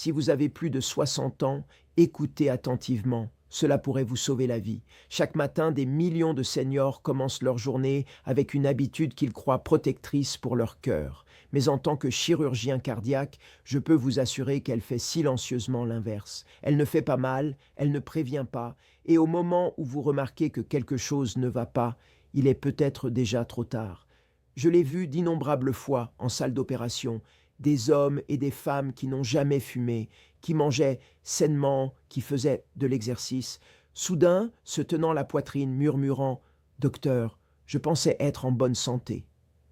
Si vous avez plus de 60 ans, écoutez attentivement. Cela pourrait vous sauver la vie. Chaque matin, des millions de seniors commencent leur journée avec une habitude qu'ils croient protectrice pour leur cœur. Mais en tant que chirurgien cardiaque, je peux vous assurer qu'elle fait silencieusement l'inverse. Elle ne fait pas mal, elle ne prévient pas, et au moment où vous remarquez que quelque chose ne va pas, il est peut-être déjà trop tard. Je l'ai vu d'innombrables fois en salle d'opération, des hommes et des femmes qui n'ont jamais fumé, qui mangeaient sainement, qui faisaient de l'exercice, soudain se tenant la poitrine, murmurant « Docteur, je pensais être en bonne santé ».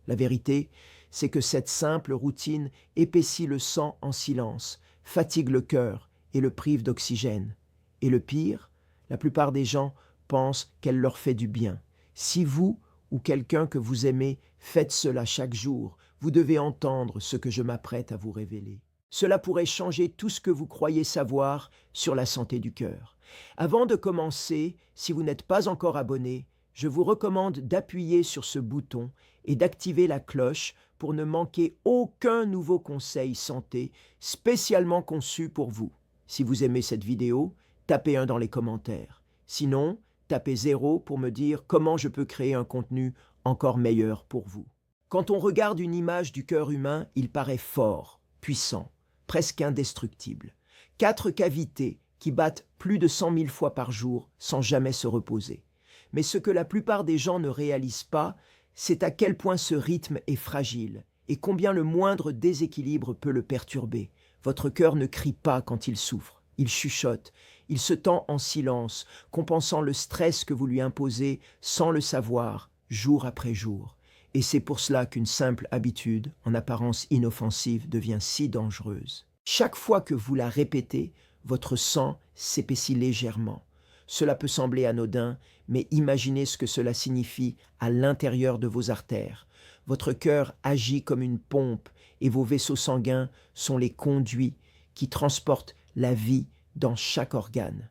La vérité, c'est que cette simple routine épaissit le sang en silence, fatigue le cœur et le prive d'oxygène. Et le pire, la plupart des gens pensent qu'elle leur fait du bien. Si vous ou quelqu'un que vous aimez faites cela chaque jour, vous devez entendre ce que je m'apprête à vous révéler. Cela pourrait changer tout ce que vous croyez savoir sur la santé du cœur. Avant de commencer, si vous n'êtes pas encore abonné, je vous recommande d'appuyer sur ce bouton et d'activer la cloche pour ne manquer aucun nouveau conseil santé spécialement conçu pour vous. Si vous aimez cette vidéo, tapez 1 dans les commentaires. Sinon, tapez 0 pour me dire comment je peux créer un contenu encore meilleur pour vous. Quand on regarde une image du cœur humain, il paraît fort, puissant, presque indestructible. 4 cavités qui battent plus de 100 000 fois par jour sans jamais se reposer. Mais ce que la plupart des gens ne réalisent pas, c'est à quel point ce rythme est fragile et combien le moindre déséquilibre peut le perturber. Votre cœur ne crie pas quand il souffre, il chuchote, il se tend en silence, compensant le stress que vous lui imposez sans le savoir, jour après jour. Et c'est pour cela qu'une simple habitude, en apparence inoffensive, devient si dangereuse. Chaque fois que vous la répétez, votre sang s'épaissit légèrement. Cela peut sembler anodin, mais imaginez ce que cela signifie à l'intérieur de vos artères. Votre cœur agit comme une pompe et vos vaisseaux sanguins sont les conduits qui transportent la vie dans chaque organe.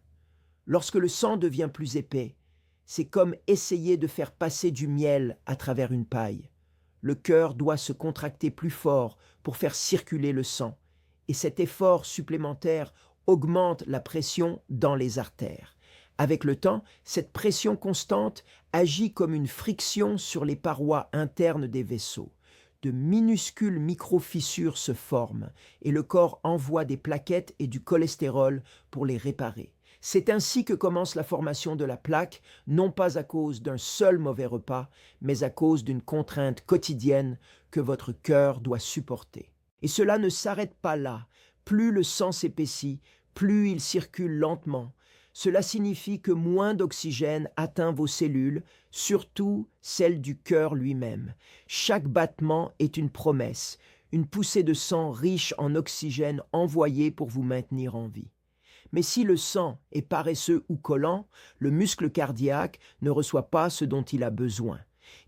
Lorsque le sang devient plus épais, c'est comme essayer de faire passer du miel à travers une paille. Le cœur doit se contracter plus fort pour faire circuler le sang, et cet effort supplémentaire augmente la pression dans les artères. Avec le temps, cette pression constante agit comme une friction sur les parois internes des vaisseaux. De minuscules micro-fissures se forment et le corps envoie des plaquettes et du cholestérol pour les réparer. C'est ainsi que commence la formation de la plaque, non pas à cause d'un seul mauvais repas, mais à cause d'une contrainte quotidienne que votre cœur doit supporter. Et cela ne s'arrête pas là. Plus le sang s'épaissit, plus il circule lentement. Cela signifie que moins d'oxygène atteint vos cellules, surtout celles du cœur lui-même. Chaque battement est une promesse, une poussée de sang riche en oxygène envoyé pour vous maintenir en vie. Mais si le sang est paresseux ou collant, le muscle cardiaque ne reçoit pas ce dont il a besoin.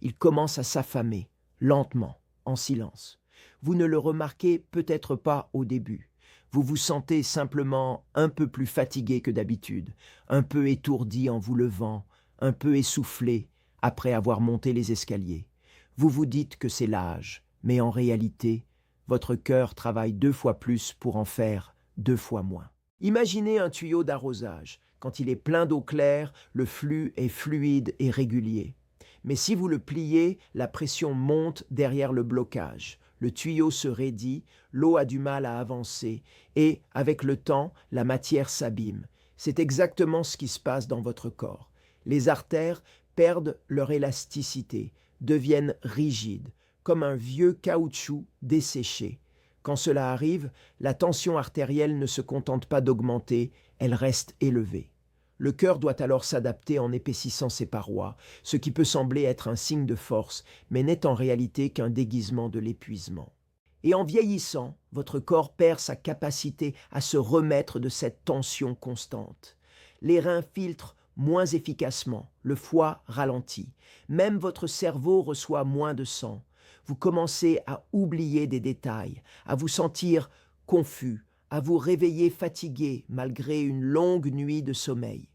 Il commence à s'affamer, lentement, en silence. Vous ne le remarquez peut-être pas au début. Vous vous sentez simplement un peu plus fatigué que d'habitude, un peu étourdi en vous levant, un peu essoufflé après avoir monté les escaliers. Vous vous dites que c'est l'âge, mais en réalité, votre cœur travaille 2 fois plus pour en faire 2 fois moins. Imaginez un tuyau d'arrosage. Quand il est plein d'eau claire, le flux est fluide et régulier. Mais si vous le pliez, la pression monte derrière le blocage. Le tuyau se raidit, l'eau a du mal à avancer et, avec le temps, la matière s'abîme. C'est exactement ce qui se passe dans votre corps. Les artères perdent leur élasticité, deviennent rigides, comme un vieux caoutchouc desséché. Quand cela arrive, la tension artérielle ne se contente pas d'augmenter, elle reste élevée. Le cœur doit alors s'adapter en épaississant ses parois, ce qui peut sembler être un signe de force, mais n'est en réalité qu'un déguisement de l'épuisement. Et en vieillissant, votre corps perd sa capacité à se remettre de cette tension constante. Les reins filtrent moins efficacement, le foie ralentit, même votre cerveau reçoit moins de sang. Vous commencez à oublier des détails, à vous sentir confus, à vous réveiller fatigué malgré une longue nuit de sommeil.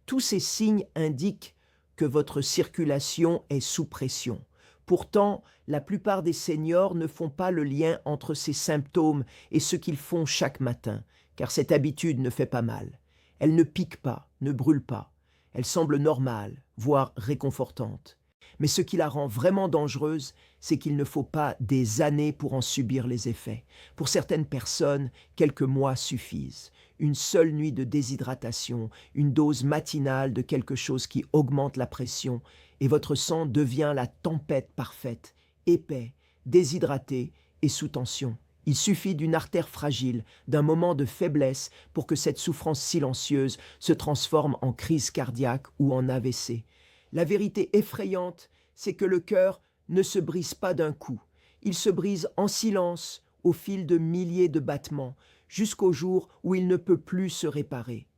Tous ces signes indiquent que votre circulation est sous pression. Pourtant, la plupart des seniors ne font pas le lien entre ces symptômes et ce qu'ils font chaque matin, car cette habitude ne fait pas mal. Elle ne pique pas, ne brûle pas. Elle semble normale, voire réconfortante. Mais ce qui la rend vraiment dangereuse, c'est qu'il ne faut pas des années pour en subir les effets. Pour certaines personnes, quelques mois suffisent. Une seule nuit de déshydratation, une dose matinale de quelque chose qui augmente la pression, et votre sang devient la tempête parfaite, épais, déshydraté et sous tension. Il suffit d'une artère fragile, d'un moment de faiblesse pour que cette souffrance silencieuse se transforme en crise cardiaque ou en AVC. La vérité effrayante, c'est que le cœur ne se brise pas d'un coup. Il se brise en silence, au fil de milliers de battements, jusqu'au jour où il ne peut plus se réparer.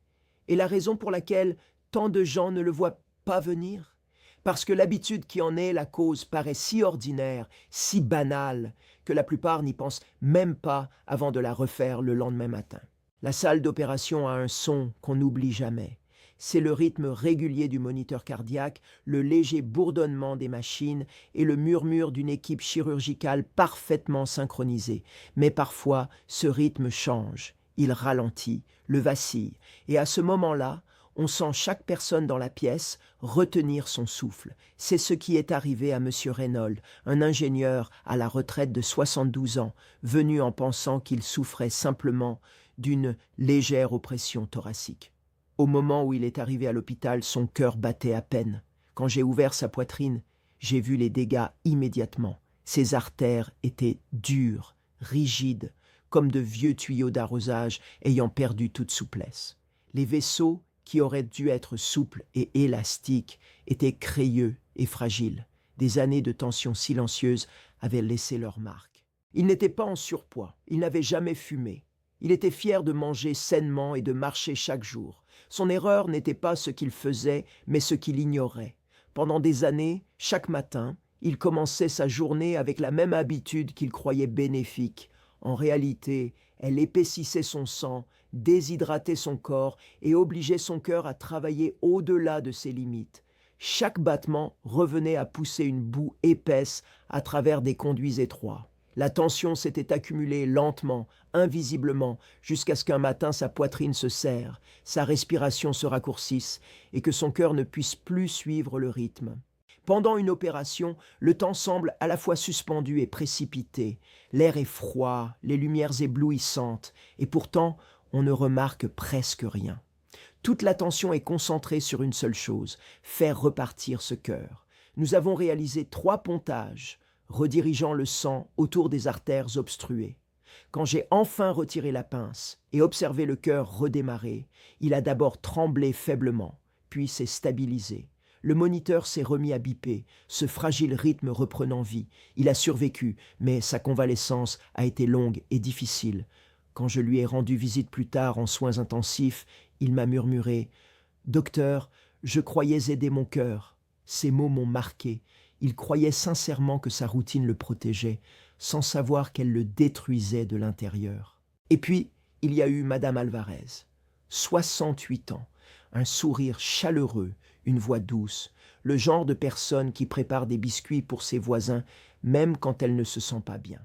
Et la raison pour laquelle tant de gens ne le voient pas venir? Parce que l'habitude qui en est la cause paraît si ordinaire, si banale, que la plupart n'y pensent même pas avant de la refaire le lendemain matin. La salle d'opération a un son qu'on n'oublie jamais. C'est le rythme régulier du moniteur cardiaque, le léger bourdonnement des machines et le murmure d'une équipe chirurgicale parfaitement synchronisée. Mais parfois, ce rythme change, il ralentit, le vacille, et à ce moment-là, on sent chaque personne dans la pièce retenir son souffle. C'est ce qui est arrivé à M. Reynolds, un ingénieur à la retraite de 72 ans, venu en pensant qu'il souffrait simplement d'une légère oppression thoracique. Au moment où il est arrivé à l'hôpital, son cœur battait à peine. Quand j'ai ouvert sa poitrine, j'ai vu les dégâts immédiatement. Ses artères étaient dures, rigides, comme de vieux tuyaux d'arrosage ayant perdu toute souplesse. Les vaisseaux, qui auraient dû être souples et élastiques, étaient crayeux et fragiles. Des années de tension silencieuse avaient laissé leur marque. Il n'était pas en surpoids, il n'avait jamais fumé. Il était fier de manger sainement et de marcher chaque jour. Son erreur n'était pas ce qu'il faisait, mais ce qu'il ignorait. Pendant des années, chaque matin, il commençait sa journée avec la même habitude qu'il croyait bénéfique. En réalité, elle épaississait son sang, déshydratait son corps et obligeait son cœur à travailler au-delà de ses limites. Chaque battement revenait à pousser une boue épaisse à travers des conduits étroits. La tension s'était accumulée lentement, invisiblement, jusqu'à ce qu'un matin sa poitrine se serre, sa respiration se raccourcisse et que son cœur ne puisse plus suivre le rythme. Pendant une opération, le temps semble à la fois suspendu et précipité. L'air est froid, les lumières éblouissantes, et pourtant on ne remarque presque rien. Toute l'attention est concentrée sur une seule chose, faire repartir ce cœur. Nous avons réalisé 3 pontages, redirigeant le sang autour des artères obstruées. Quand j'ai enfin retiré la pince et observé le cœur redémarrer, il a d'abord tremblé faiblement, puis s'est stabilisé. Le moniteur s'est remis à biper, ce fragile rythme reprenant vie. Il a survécu, mais sa convalescence a été longue et difficile. Quand je lui ai rendu visite plus tard en soins intensifs, il m'a murmuré « Docteur, je croyais aider mon cœur. » Ces mots m'ont marqué. Il croyait sincèrement que sa routine le protégeait, sans savoir qu'elle le détruisait de l'intérieur. Et puis, il y a eu Madame Alvarez, 68 ans, un sourire chaleureux, une voix douce, le genre de personne qui prépare des biscuits pour ses voisins, même quand elle ne se sent pas bien.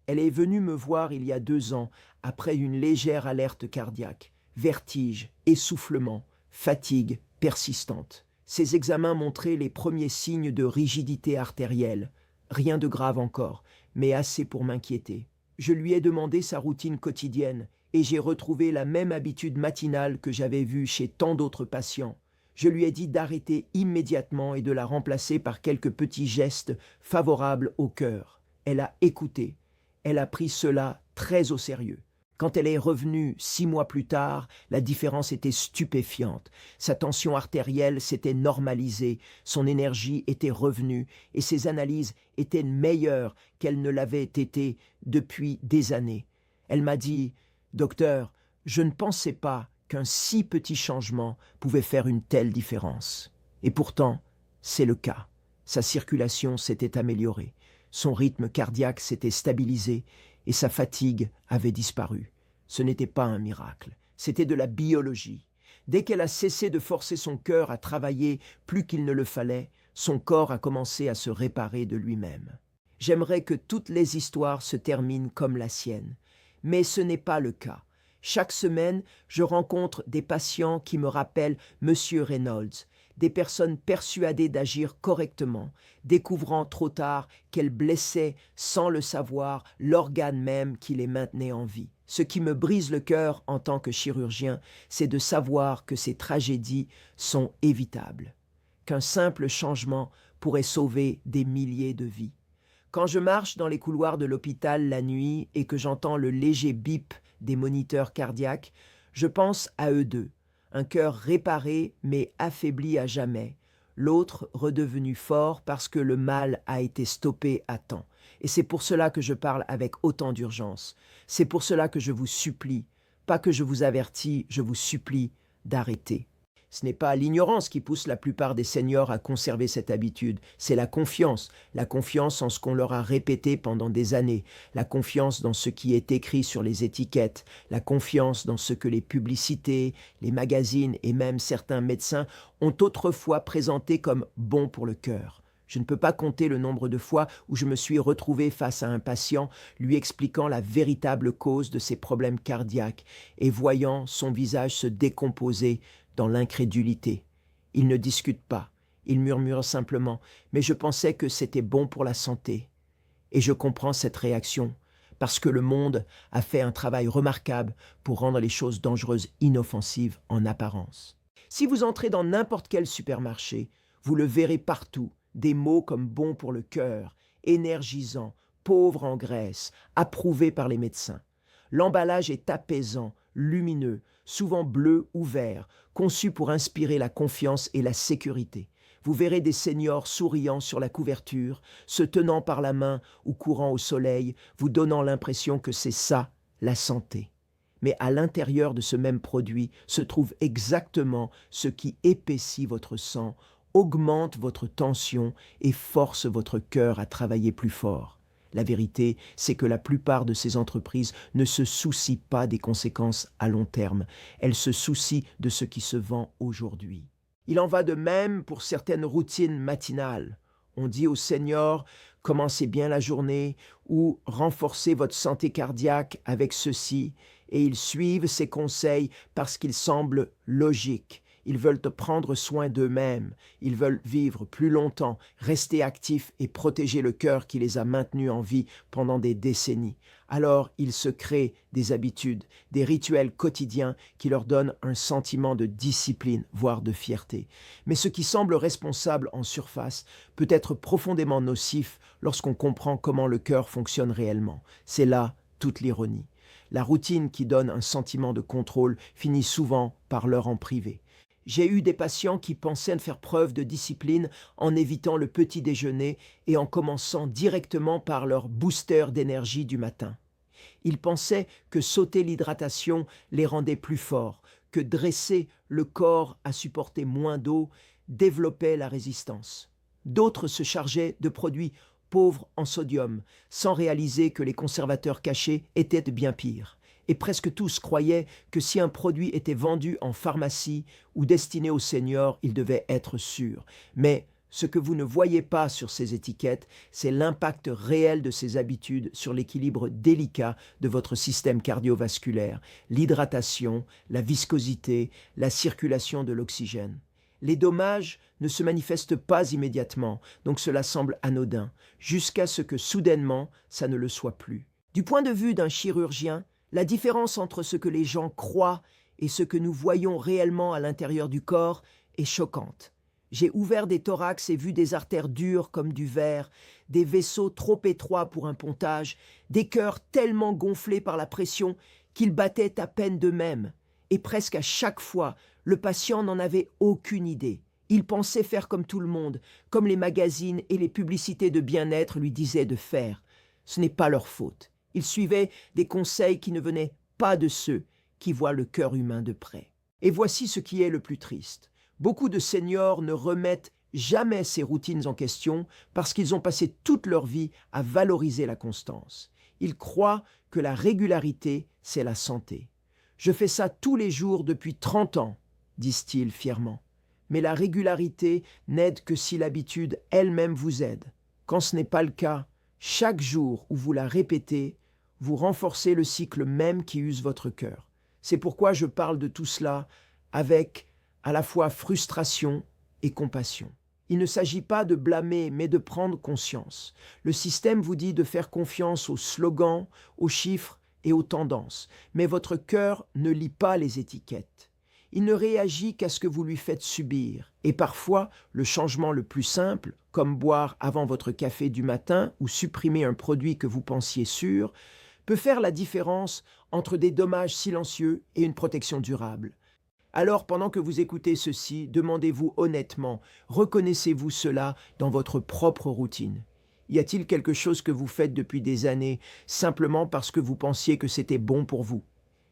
Elle est venue me voir il y a 2 ans, après une légère alerte cardiaque, vertige, essoufflement, fatigue persistante. Ses examens montraient les premiers signes de rigidité artérielle. Rien de grave encore, mais assez pour m'inquiéter. Je lui ai demandé sa routine quotidienne et j'ai retrouvé la même habitude matinale que j'avais vue chez tant d'autres patients. Je lui ai dit d'arrêter immédiatement et de la remplacer par quelques petits gestes favorables au cœur. Elle a écouté. Elle a pris cela très au sérieux. Quand elle est revenue 6 mois plus tard, la différence était stupéfiante. Sa tension artérielle s'était normalisée, son énergie était revenue et ses analyses étaient meilleures qu'elles ne l'avaient été depuis des années. Elle m'a dit « Docteur, je ne pensais pas qu'un si petit changement pouvait faire une telle différence. » Et pourtant, c'est le cas. Sa circulation s'était améliorée, son rythme cardiaque s'était stabilisé et sa fatigue avait disparu. Ce n'était pas un miracle, c'était de la biologie. Dès qu'elle a cessé de forcer son cœur à travailler plus qu'il ne le fallait, Son corps a commencé à se réparer de lui-même. J'aimerais que toutes les histoires se terminent comme la sienne, mais ce n'est pas le cas. Chaque semaine, je rencontre des patients qui me rappellent Monsieur Reynolds, des personnes persuadées d'agir correctement, découvrant trop tard qu'elles blessaient, sans le savoir, l'organe même qui les maintenait en vie. Ce qui me brise le cœur en tant que chirurgien, c'est de savoir que ces tragédies sont évitables, qu'un simple changement pourrait sauver des milliers de vies. Quand je marche dans les couloirs de l'hôpital la nuit et que j'entends le léger bip des moniteurs cardiaques, je pense à eux deux, un cœur réparé mais affaibli à jamais, l'autre redevenu fort parce que le mal a été stoppé à temps. Et c'est pour cela que je parle avec autant d'urgence. C'est pour cela que je vous supplie, pas que je vous avertis, je vous supplie d'arrêter. Ce n'est pas l'ignorance qui pousse la plupart des seniors à conserver cette habitude, c'est la confiance en ce qu'on leur a répété pendant des années, la confiance dans ce qui est écrit sur les étiquettes, la confiance dans ce que les publicités, les magazines et même certains médecins ont autrefois présenté comme bon pour le cœur. Je ne peux pas compter le nombre de fois où je me suis retrouvé face à un patient lui expliquant la véritable cause de ses problèmes cardiaques et voyant son visage se décomposer dans l'incrédulité. Il ne discute pas, il murmure simplement, mais je pensais que c'était bon pour la santé. Et je comprends cette réaction, parce que le monde a fait un travail remarquable pour rendre les choses dangereuses inoffensives en apparence. Si vous entrez dans n'importe quel supermarché, vous le verrez partout, des mots comme bon pour le cœur, énergisant, pauvre en graisse, approuvé par les médecins. L'emballage est apaisant, lumineux, souvent bleu ou vert, conçu pour inspirer la confiance et la sécurité. Vous verrez des seniors souriant sur la couverture, se tenant par la main ou courant au soleil, vous donnant l'impression que c'est ça, la santé. Mais à l'intérieur de ce même produit se trouve exactement ce qui épaissit votre sang, augmente votre tension et force votre cœur à travailler plus fort. La vérité, c'est que la plupart de ces entreprises ne se soucient pas des conséquences à long terme. Elles se soucient de ce qui se vend aujourd'hui. Il en va de même pour certaines routines matinales. On dit aux seniors « Commencez bien la journée » ou « Renforcez votre santé cardiaque avec ceci » et ils suivent ces conseils parce qu'ils semblent logiques. Ils veulent prendre soin d'eux-mêmes, ils veulent vivre plus longtemps, rester actifs et protéger le cœur qui les a maintenus en vie pendant des décennies. Alors ils se créent des habitudes, des rituels quotidiens qui leur donnent un sentiment de discipline, voire de fierté. Mais ce qui semble responsable en surface peut être profondément nocif lorsqu'on comprend comment le cœur fonctionne réellement. C'est là toute l'ironie. La routine qui donne un sentiment de contrôle finit souvent par l'heure en privé. J'ai eu des patients qui pensaient faire preuve de discipline en évitant le petit déjeuner et en commençant directement par leur booster d'énergie du matin. Ils pensaient que sauter l'hydratation les rendait plus forts, que dresser le corps à supporter moins d'eau développait la résistance. D'autres se chargeaient de produits pauvres en sodium, sans réaliser que les conservateurs cachés étaient bien pires. Et presque tous croyaient que si un produit était vendu en pharmacie ou destiné aux seniors, il devait être sûr. Mais ce que vous ne voyez pas sur ces étiquettes, c'est l'impact réel de ces habitudes sur l'équilibre délicat de votre système cardiovasculaire, l'hydratation, la viscosité, la circulation de l'oxygène. Les dommages ne se manifestent pas immédiatement, donc cela semble anodin, jusqu'à ce que soudainement, ça ne le soit plus. Du point de vue d'un chirurgien, la différence entre ce que les gens croient et ce que nous voyons réellement à l'intérieur du corps est choquante. J'ai ouvert des thorax et vu des artères dures comme du verre, des vaisseaux trop étroits pour un pontage, des cœurs tellement gonflés par la pression qu'ils battaient à peine d'eux-mêmes. Et presque à chaque fois, le patient n'en avait aucune idée. Il pensait faire comme tout le monde, comme les magazines et les publicités de bien-être lui disaient de faire. Ce n'est pas leur faute. Ils suivaient des conseils qui ne venaient pas de ceux qui voient le cœur humain de près. Et voici ce qui est le plus triste. Beaucoup de seniors ne remettent jamais ces routines en question parce qu'ils ont passé toute leur vie à valoriser la constance. Ils croient que la régularité, c'est la santé. « Je fais ça tous les jours depuis 30 ans », disent-ils fièrement. Mais la régularité n'aide que si l'habitude elle-même vous aide. Quand ce n'est pas le cas, chaque jour où vous la répétez, vous renforcez le cycle même qui use votre cœur. C'est pourquoi je parle de tout cela avec à la fois frustration et compassion. Il ne s'agit pas de blâmer, mais de prendre conscience. Le système vous dit de faire confiance aux slogans, aux chiffres et aux tendances, mais votre cœur ne lit pas les étiquettes. Il ne réagit qu'à ce que vous lui faites subir. Et parfois, le changement le plus simple, comme boire avant votre café du matin ou supprimer un produit que vous pensiez sûr, peut faire la différence entre des dommages silencieux et une protection durable. Alors, pendant que vous écoutez ceci, demandez-vous honnêtement, reconnaissez-vous cela dans votre propre routine? Y a-t-il quelque chose que vous faites depuis des années simplement parce que vous pensiez que c'était bon pour vous?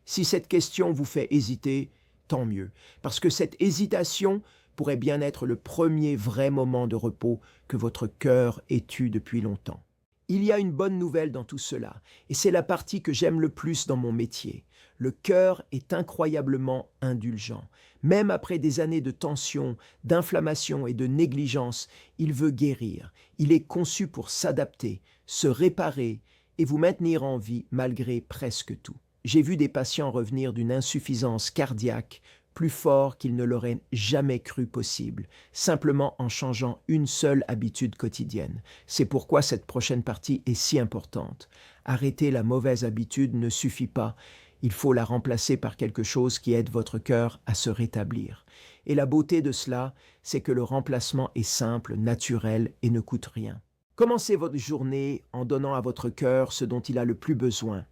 Si cette question vous fait hésiter, tant mieux, parce que cette hésitation pourrait bien être le premier vrai moment de repos que votre cœur ait eu depuis longtemps. Il y a une bonne nouvelle dans tout cela, et c'est la partie que j'aime le plus dans mon métier. Le cœur est incroyablement indulgent. Même après des années de tension, d'inflammation et de négligence, il veut guérir. Il est conçu pour s'adapter, se réparer et vous maintenir en vie malgré presque tout. J'ai vu des patients revenir d'une insuffisance cardiaque plus fort qu'ils ne l'auraient jamais cru possible, simplement en changeant une seule habitude quotidienne. C'est pourquoi cette prochaine partie est si importante. Arrêter la mauvaise habitude ne suffit pas. Il faut la remplacer par quelque chose qui aide votre cœur à se rétablir. Et la beauté de cela, c'est que le remplacement est simple, naturel et ne coûte rien. Commencez votre journée en donnant à votre cœur ce dont il a le plus besoin,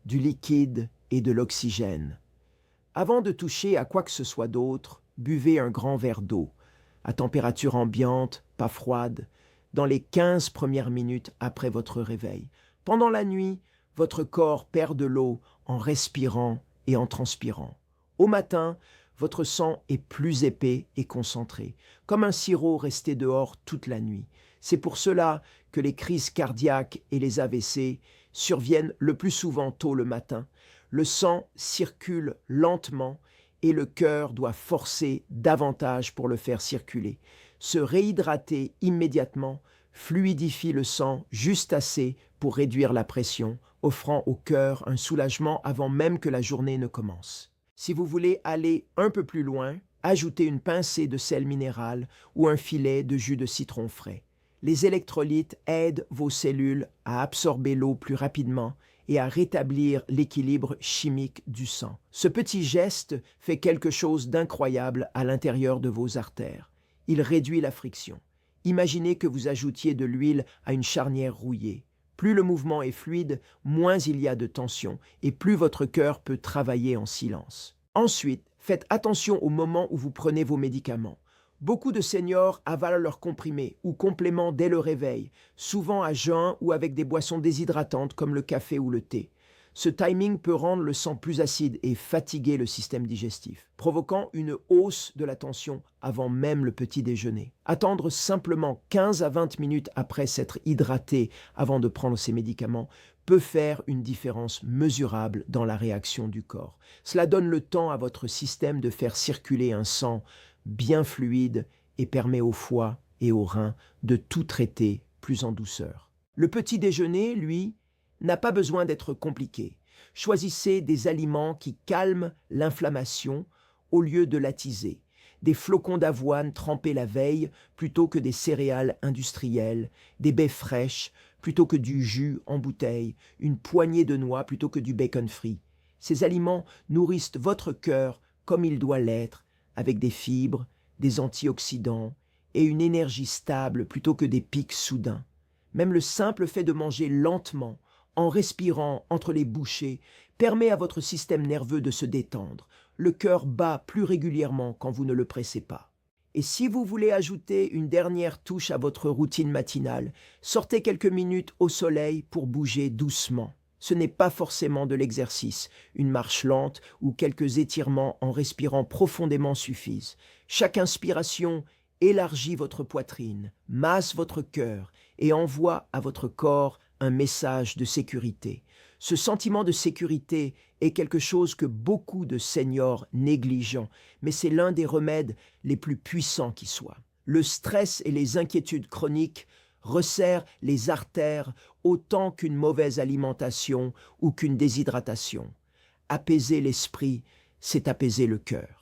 du liquide et de l'oxygène. Avant de toucher à quoi que ce soit d'autre, buvez un grand verre d'eau, à température ambiante, pas froide, dans les 15 premières minutes après votre réveil. Pendant la nuit, votre corps perd de l'eau en respirant et en transpirant. Au matin, votre sang est plus épais et concentré, comme un sirop resté dehors toute la nuit. C'est pour cela que les crises cardiaques et les AVC surviennent le plus souvent tôt le matin. Le sang circule lentement et le cœur doit forcer davantage pour le faire circuler. Se réhydrater immédiatement fluidifie le sang juste assez pour réduire la pression, offrant au cœur un soulagement avant même que la journée ne commence. Si vous voulez aller un peu plus loin, ajoutez une pincée de sel minéral ou un filet de jus de citron frais. Les électrolytes aident vos cellules à absorber l'eau plus rapidement et à rétablir l'équilibre chimique du sang. Ce petit geste fait quelque chose d'incroyable à l'intérieur de vos artères. Il réduit la friction. Imaginez que vous ajoutiez de l'huile à une charnière rouillée. Plus le mouvement est fluide, moins il y a de tension et plus votre cœur peut travailler en silence. Ensuite, faites attention au moment où vous prenez vos médicaments. Beaucoup de seniors avalent leurs comprimés ou compléments dès le réveil, souvent à jeun ou avec des boissons déshydratantes comme le café ou le thé. Ce timing peut rendre le sang plus acide et fatiguer le système digestif, provoquant une hausse de la tension avant même le petit déjeuner. Attendre simplement 15 à 20 minutes après s'être hydraté avant de prendre ces médicaments peut faire une différence mesurable dans la réaction du corps. Cela donne le temps à votre système de faire circuler un sang bien fluide et permet au foie et aux reins de tout traiter plus en douceur. Le petit déjeuner, lui, n'a pas besoin d'être compliqué. Choisissez des aliments qui calment l'inflammation au lieu de l'attiser. Des flocons d'avoine trempés la veille plutôt que des céréales industrielles, des baies fraîches plutôt que du jus en bouteille, une poignée de noix plutôt que du bacon frit. Ces aliments nourrissent votre cœur comme il doit l'être, avec des fibres, des antioxydants et une énergie stable plutôt que des pics soudains. Même le simple fait de manger lentement, en respirant entre les bouchées, permet à votre système nerveux de se détendre. Le cœur bat plus régulièrement quand vous ne le pressez pas. Et si vous voulez ajouter une dernière touche à votre routine matinale, sortez quelques minutes au soleil pour bouger doucement. Ce n'est pas forcément de l'exercice. Une marche lente ou quelques étirements en respirant profondément suffisent. Chaque inspiration élargit votre poitrine, masse votre cœur et envoie à votre corps un message de sécurité. Ce sentiment de sécurité est quelque chose que beaucoup de seniors négligent, mais c'est l'un des remèdes les plus puissants qui soient. Le stress et les inquiétudes chroniques resserrent les artères autant qu'une mauvaise alimentation ou qu'une déshydratation. Apaiser l'esprit, c'est apaiser le cœur.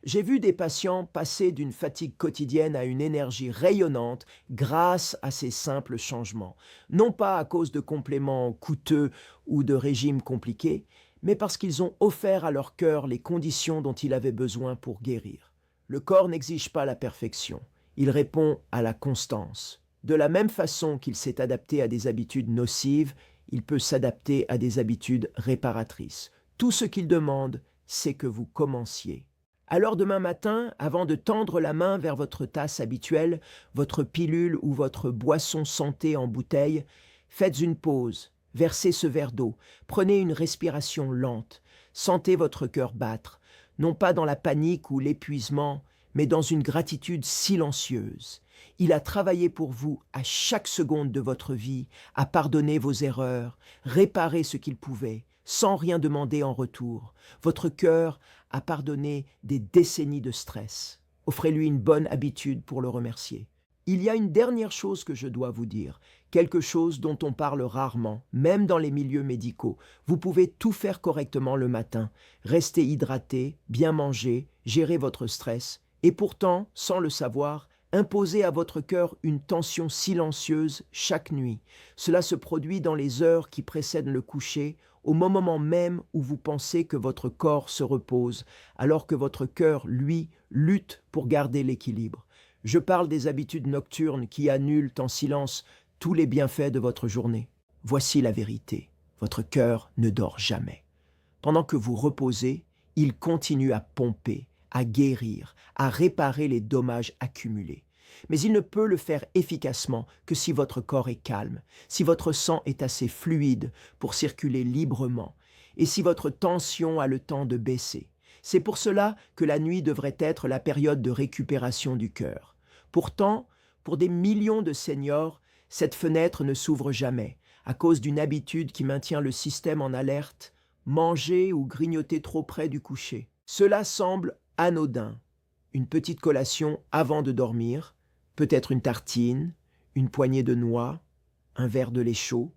J'ai vu des patients passer d'une fatigue quotidienne à une énergie rayonnante grâce à ces simples changements. Non pas à cause de compléments coûteux ou de régimes compliqués, mais parce qu'ils ont offert à leur cœur les conditions dont il avait besoin pour guérir. Le corps n'exige pas la perfection, il répond à la constance. De la même façon qu'il s'est adapté à des habitudes nocives, il peut s'adapter à des habitudes réparatrices. Tout ce qu'il demande, c'est que vous commenciez. Alors demain matin, avant de tendre la main vers votre tasse habituelle, votre pilule ou votre boisson santé en bouteille, faites une pause, versez ce verre d'eau, prenez une respiration lente, sentez votre cœur battre, non pas dans la panique ou l'épuisement, mais dans une gratitude silencieuse. Il a travaillé pour vous à chaque seconde de votre vie, à pardonner vos erreurs, réparer ce qu'il pouvait, sans rien demander en retour. Votre cœur a pardonné des décennies de stress. Offrez-lui une bonne habitude pour le remercier. Il y a une dernière chose que je dois vous dire, quelque chose dont on parle rarement, même dans les milieux médicaux. Vous pouvez tout faire correctement le matin, rester hydraté, bien manger, gérer votre stress, et pourtant, sans le savoir, imposer à votre cœur une tension silencieuse chaque nuit. Cela se produit dans les heures qui précèdent le coucher, au moment même où vous pensez que votre corps se repose, alors que votre cœur, lui, lutte pour garder l'équilibre. Je parle des habitudes nocturnes qui annulent en silence tous les bienfaits de votre journée. Voici la vérité, votre cœur ne dort jamais. Pendant que vous reposez, il continue à pomper, à guérir, à réparer les dommages accumulés. Mais il ne peut le faire efficacement que si votre corps est calme, si votre sang est assez fluide pour circuler librement, et si votre tension a le temps de baisser. C'est pour cela que la nuit devrait être la période de récupération du cœur. Pourtant, pour des millions de seniors, cette fenêtre ne s'ouvre jamais, à cause d'une habitude qui maintient le système en alerte, manger ou grignoter trop près du coucher. Cela semble anodin. Une petite collation avant de dormir, peut-être une tartine, une poignée de noix, un verre de lait chaud.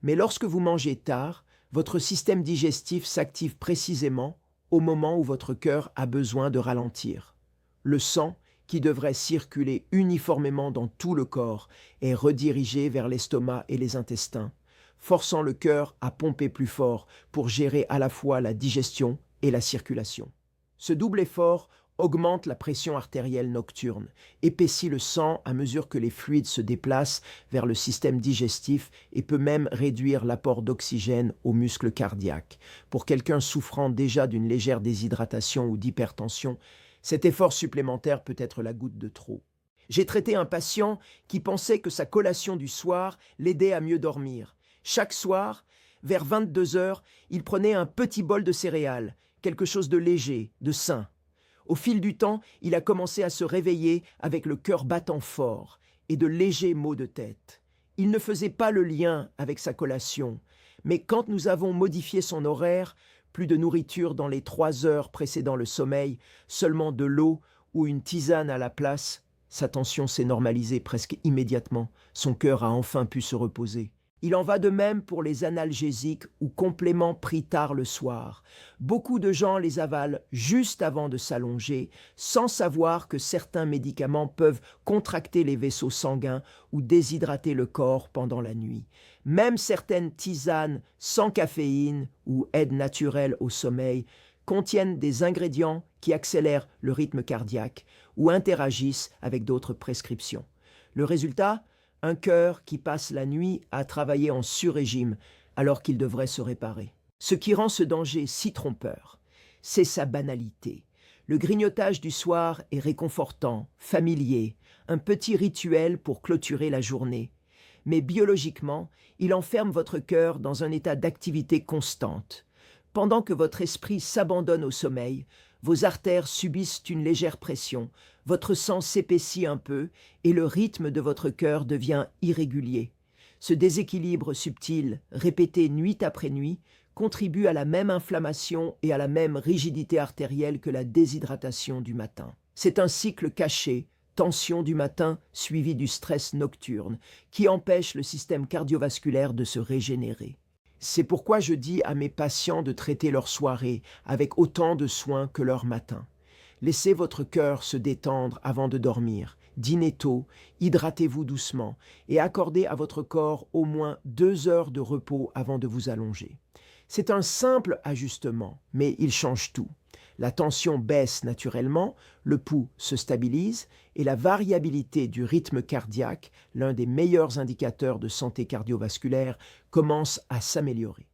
Mais lorsque vous mangez tard, votre système digestif s'active précisément au moment où votre cœur a besoin de ralentir. Le sang, qui devrait circuler uniformément dans tout le corps, est redirigé vers l'estomac et les intestins, forçant le cœur à pomper plus fort pour gérer à la fois la digestion et la circulation. Ce double effort augmente la pression artérielle nocturne, épaissit le sang à mesure que les fluides se déplacent vers le système digestif et peut même réduire l'apport d'oxygène aux muscles cardiaques. Pour quelqu'un souffrant déjà d'une légère déshydratation ou d'hypertension, cet effort supplémentaire peut être la goutte de trop. J'ai traité un patient qui pensait que sa collation du soir l'aidait à mieux dormir. Chaque soir, vers 22 heures, il prenait un petit bol de céréales, quelque chose de léger, de sain. Au fil du temps, il a commencé à se réveiller avec le cœur battant fort et de légers maux de tête. Il ne faisait pas le lien avec sa collation, mais quand nous avons modifié son horaire, plus de nourriture dans les 3 heures précédant le sommeil, seulement de l'eau ou une tisane à la place, sa tension s'est normalisée presque immédiatement, son cœur a enfin pu se reposer. Il en va de même pour les analgésiques ou compléments pris tard le soir. Beaucoup de gens les avalent juste avant de s'allonger, sans savoir que certains médicaments peuvent contracter les vaisseaux sanguins ou déshydrater le corps pendant la nuit. Même certaines tisanes sans caféine ou aides naturelles au sommeil contiennent des ingrédients qui accélèrent le rythme cardiaque ou interagissent avec d'autres prescriptions. Le résultat ? Un cœur qui passe la nuit à travailler en sur-régime alors qu'il devrait se réparer. Ce qui rend ce danger si trompeur, c'est sa banalité. Le grignotage du soir est réconfortant, familier, un petit rituel pour clôturer la journée. Mais biologiquement, il enferme votre cœur dans un état d'activité constante. Pendant que votre esprit s'abandonne au sommeil, vos artères subissent une légère pression, votre sang s'épaissit un peu et le rythme de votre cœur devient irrégulier. Ce déséquilibre subtil, répété nuit après nuit, contribue à la même inflammation et à la même rigidité artérielle que la déshydratation du matin. C'est un cycle caché, tension du matin suivi du stress nocturne, qui empêche le système cardiovasculaire de se régénérer. C'est pourquoi je dis à mes patients de traiter leur soirée avec autant de soin que leur matin. Laissez votre cœur se détendre avant de dormir. Dînez tôt, hydratez-vous doucement et accordez à votre corps au moins 2 heures de repos avant de vous allonger. C'est un simple ajustement, mais il change tout. La tension baisse naturellement, le pouls se stabilise et la variabilité du rythme cardiaque, l'un des meilleurs indicateurs de santé cardiovasculaire, commence à s'améliorer.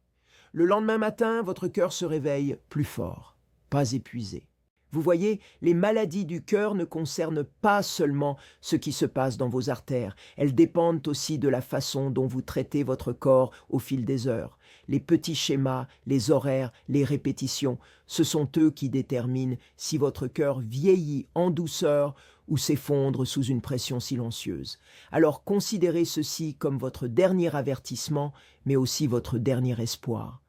Le lendemain matin, votre cœur se réveille plus fort, pas épuisé. Vous voyez, les maladies du cœur ne concernent pas seulement ce qui se passe dans vos artères, elles dépendent aussi de la façon dont vous traitez votre corps au fil des heures. Les petits schémas, les horaires, les répétitions, ce sont eux qui déterminent si votre cœur vieillit en douceur ou s'effondre sous une pression silencieuse. Alors considérez ceci comme votre dernier avertissement, mais aussi votre dernier espoir.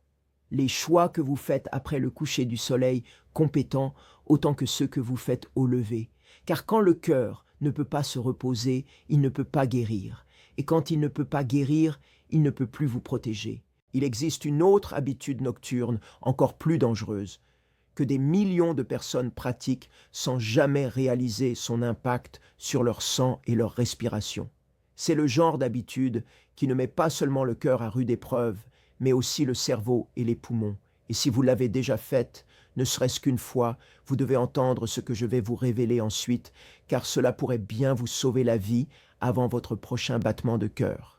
Les choix que vous faites après le coucher du soleil compétent autant que ceux que vous faites au lever. Car quand le cœur ne peut pas se reposer, il ne peut pas guérir. Et quand il ne peut pas guérir, il ne peut plus vous protéger. Il existe une autre habitude nocturne, encore plus dangereuse, que des millions de personnes pratiquent sans jamais réaliser son impact sur leur sang et leur respiration. C'est le genre d'habitude qui ne met pas seulement le cœur à rude épreuve, mais aussi le cerveau et les poumons. Et si vous l'avez déjà faite, ne serait-ce qu'une fois, vous devez entendre ce que je vais vous révéler ensuite, car cela pourrait bien vous sauver la vie avant votre prochain battement de cœur.